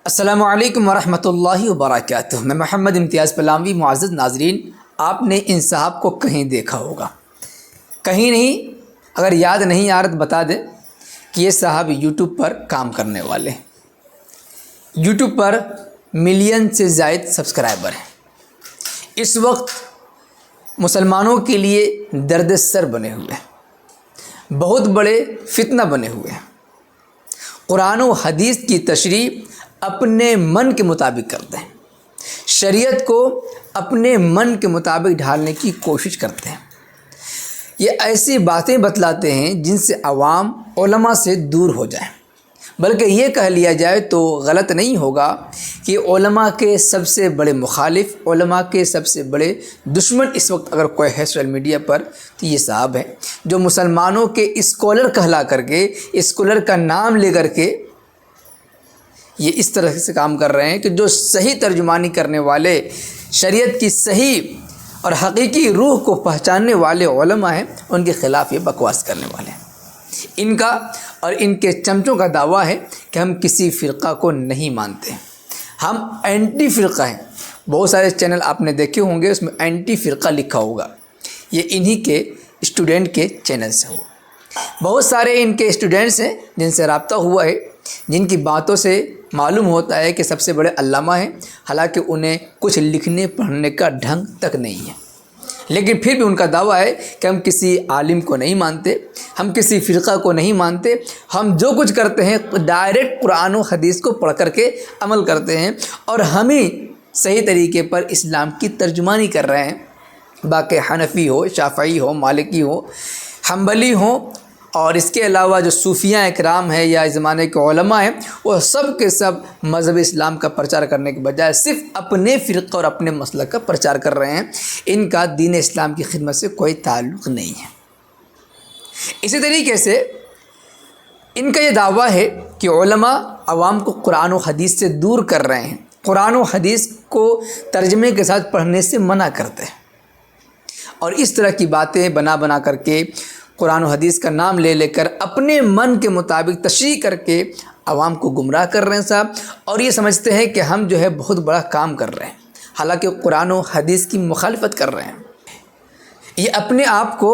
السلام علیکم ورحمۃ اللہ وبرکاتہ۔ میں محمد امتیاز پلاوی۔ معزز ناظرین، آپ نے ان صاحب کو کہیں دیکھا ہوگا، کہیں نہیں۔ اگر یاد نہیں آ رہا تو بتا دیں کہ یہ صاحب یوٹیوب پر کام کرنے والے ہیں۔ یوٹیوب پر ملین سے زائد سبسکرائبر ہیں۔ اس وقت مسلمانوں کے لیے درد سر بنے ہوئے ہیں، بہت بڑے فتنہ بنے ہوئے ہیں۔ قرآن و حدیث کی تشریح اپنے من کے مطابق کرتے ہیں، شریعت کو اپنے من کے مطابق ڈھالنے کی کوشش کرتے ہیں۔ یہ ایسی باتیں بتلاتے ہیں جن سے عوام علماء سے دور ہو جائیں، بلکہ یہ کہہ لیا جائے تو غلط نہیں ہوگا کہ علماء کے سب سے بڑے مخالف، علماء کے سب سے بڑے دشمن اس وقت اگر کوئی ہے سوشل میڈیا پر تو یہ صاحب ہیں، جو مسلمانوں کے اسکالر کہلا کر کے، اسکالر کا نام لے کر کے یہ اس طرح سے کام کر رہے ہیں کہ جو صحیح ترجمانی کرنے والے، شریعت کی صحیح اور حقیقی روح کو پہچاننے والے علماء ہیں، ان کے خلاف یہ بکواس کرنے والے ہیں۔ ان کا اور ان کے چمچوں کا دعویٰ ہے کہ ہم کسی فرقہ کو نہیں مانتے، ہم اینٹی فرقہ ہیں۔ بہت سارے چینل آپ نے دیکھے ہوں گے، اس میں اینٹی فرقہ لکھا ہوگا، یہ انہی کے اسٹوڈنٹ کے چینل سے ہو۔ بہت سارے ان کے اسٹوڈنٹس ہیں جن سے رابطہ ہوا ہے، جن کی باتوں سے معلوم ہوتا ہے کہ سب سے بڑے علامہ ہیں، حالانکہ انہیں کچھ لکھنے پڑھنے کا ڈھنگ تک نہیں ہے، لیکن پھر بھی ان کا دعویٰ ہے کہ ہم کسی عالم کو نہیں مانتے، ہم کسی فرقہ کو نہیں مانتے، ہم جو کچھ کرتے ہیں ڈائریکٹ قرآن و حدیث کو پڑھ کر کے عمل کرتے ہیں، اور ہمیں صحیح طریقے پر اسلام کی ترجمانی کر رہے ہیں۔ باقی حنفی ہو، شافعی ہو، مالکی ہو، حنبلی ہوں، اور اس کے علاوہ جو صوفیاء اکرام ہیں یا اس زمانے کے علماء ہیں، وہ سب کے سب مذہب اسلام کا پرچار کرنے کے بجائے صرف اپنے فرقہ اور اپنے مسلک کا پرچار کر رہے ہیں۔ ان کا دین اسلام کی خدمت سے کوئی تعلق نہیں ہے۔ اسی طریقے سے ان کا یہ دعویٰ ہے کہ علماء عوام کو قرآن و حدیث سے دور کر رہے ہیں، قرآن و حدیث کو ترجمے کے ساتھ پڑھنے سے منع کرتے ہیں، اور اس طرح کی باتیں بنا کر کے قرآن و حدیث کا نام لے کر اپنے من کے مطابق تشریح کر کے عوام کو گمراہ کر رہے ہیں صاحب، اور یہ سمجھتے ہیں کہ ہم جو ہے بہت بڑا کام کر رہے ہیں، حالانکہ قرآن و حدیث کی مخالفت کر رہے ہیں۔ یہ اپنے آپ کو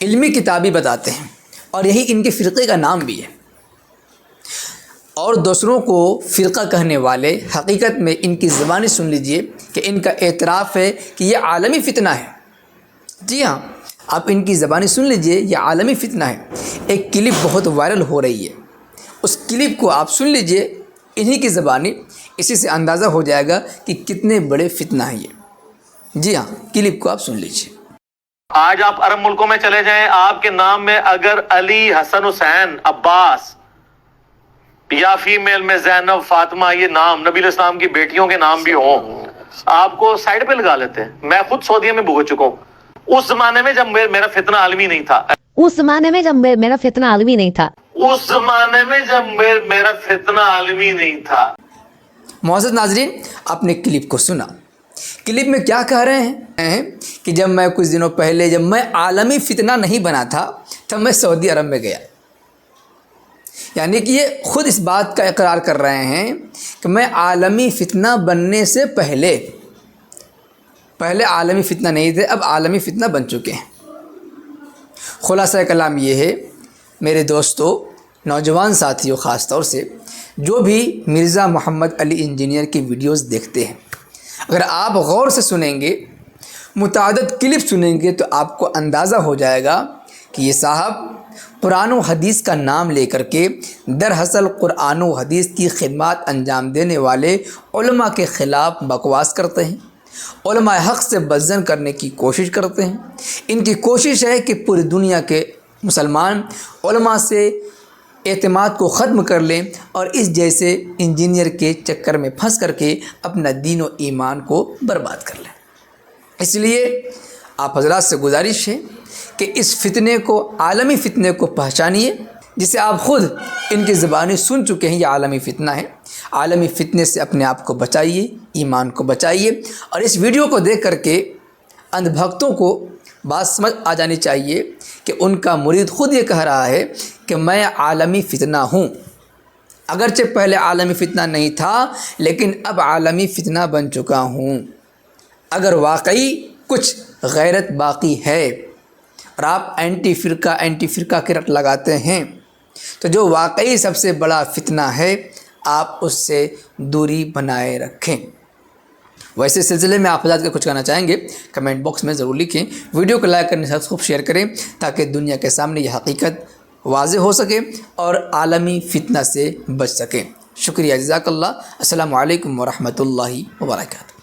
علمی کتابی بتاتے ہیں، اور یہی ان کے فرقے کا نام بھی ہے، اور دوسروں کو فرقہ کہنے والے حقیقت میں ان کی زبانی سن لیجئے کہ ان کا اعتراف ہے کہ یہ عالمی فتنہ ہے۔ جی ہاں، آپ ان کی زبانی سن لیجئے، یہ عالمی فتنہ ہے۔ ایک کلپ بہت وائرل ہو رہی ہے، اس کلپ کو آپ سن لیجئے انہی کی زبانی، اسی سے اندازہ ہو جائے گا کہ کتنے بڑے فتنہ ہیں یہ۔ جی ہاں، کلپ کو آپ سن لیجئے۔ آج آپ عرب ملکوں میں چلے جائیں، آپ کے نام میں اگر علی، حسن، حسین، عباس یا فیمیل میں زینب، فاطمہ، یہ نام نبی علیہ السلام کی بیٹیوں کے نام بھی ہوں، آپ کو سائڈ پہ لگا لیتے ہیں۔ میں خود سعودیہ میں بھگت چکا ہوں، اس زمانے میں جب میرا فتنہ عالمی نہیں تھا، اس زمانے میں جب میرا فتنہ عالمی نہیں تھا، اس زمانے میں جب میرا فتنہ عالمی نہیں تھا۔ معزز ناظرین، آپ نے کلپ کو سنا۔ کلپ میں کیا کہہ رہے ہیں کہ جب میں کچھ دنوں پہلے، جب میں عالمی فتنہ نہیں بنا تھا، تب میں سعودی عرب میں گیا۔ یعنی کہ یہ خود اس بات کا اقرار کر رہے ہیں کہ میں عالمی فتنہ بننے سے پہلے عالمی فتنہ نہیں تھے، اب عالمی فتنہ بن چکے ہیں۔ خلاصہ کلام یہ ہے میرے دوستو، نوجوان ساتھیوں، خاص طور سے جو بھی مرزا محمد علی انجینئر کی ویڈیوز دیکھتے ہیں، اگر آپ غور سے سنیں گے، متعدد کلپ سنیں گے، تو آپ کو اندازہ ہو جائے گا کہ یہ صاحب قرآن و حدیث کا نام لے کر کے دراصل قرآن و حدیث کی خدمات انجام دینے والے علماء کے خلاف بکواس کرتے ہیں، علماء حق سے بدزن کرنے کی کوشش کرتے ہیں۔ ان کی کوشش ہے کہ پوری دنیا کے مسلمان علماء سے اعتماد کو ختم کر لیں، اور اس جیسے انجینئر کے چکر میں پھنس کر کے اپنا دین و ایمان کو برباد کر لیں۔ اس لیے آپ حضرات سے گزارش ہے کہ اس فتنے کو، عالمی فتنے کو پہچانیے، جسے آپ خود ان کی زبانیں سن چکے ہیں، یہ عالمی فتنہ ہے۔ عالمی فتنے سے اپنے آپ کو بچائیے، ایمان کو بچائیے، اور اس ویڈیو کو دیکھ کر کے اندھ بھکتوں کو بات سمجھ آ جانی چاہیے کہ ان کا مرید خود یہ کہہ رہا ہے کہ میں عالمی فتنہ ہوں، اگرچہ پہلے عالمی فتنہ نہیں تھا لیکن اب عالمی فتنہ بن چکا ہوں۔ اگر واقعی کچھ غیرت باقی ہے اور آپ اینٹی فرقہ کی رٹ لگاتے ہیں تو جو واقعی سب سے بڑا فتنہ ہے آپ اس سے دوری بنائے رکھیں۔ ویسے سلسلے میں آپ حضرات کے کچھ کہنا چاہیں گے کمنٹ باکس میں ضرور لکھیں، ویڈیو کو لائک کرنے سے خوب شیئر کریں تاکہ دنیا کے سامنے یہ حقیقت واضح ہو سکے اور عالمی فتنہ سے بچ سکیں۔ شکریہ، جزاک اللہ۔ السلام علیکم ورحمۃ اللہ وبرکاتہ۔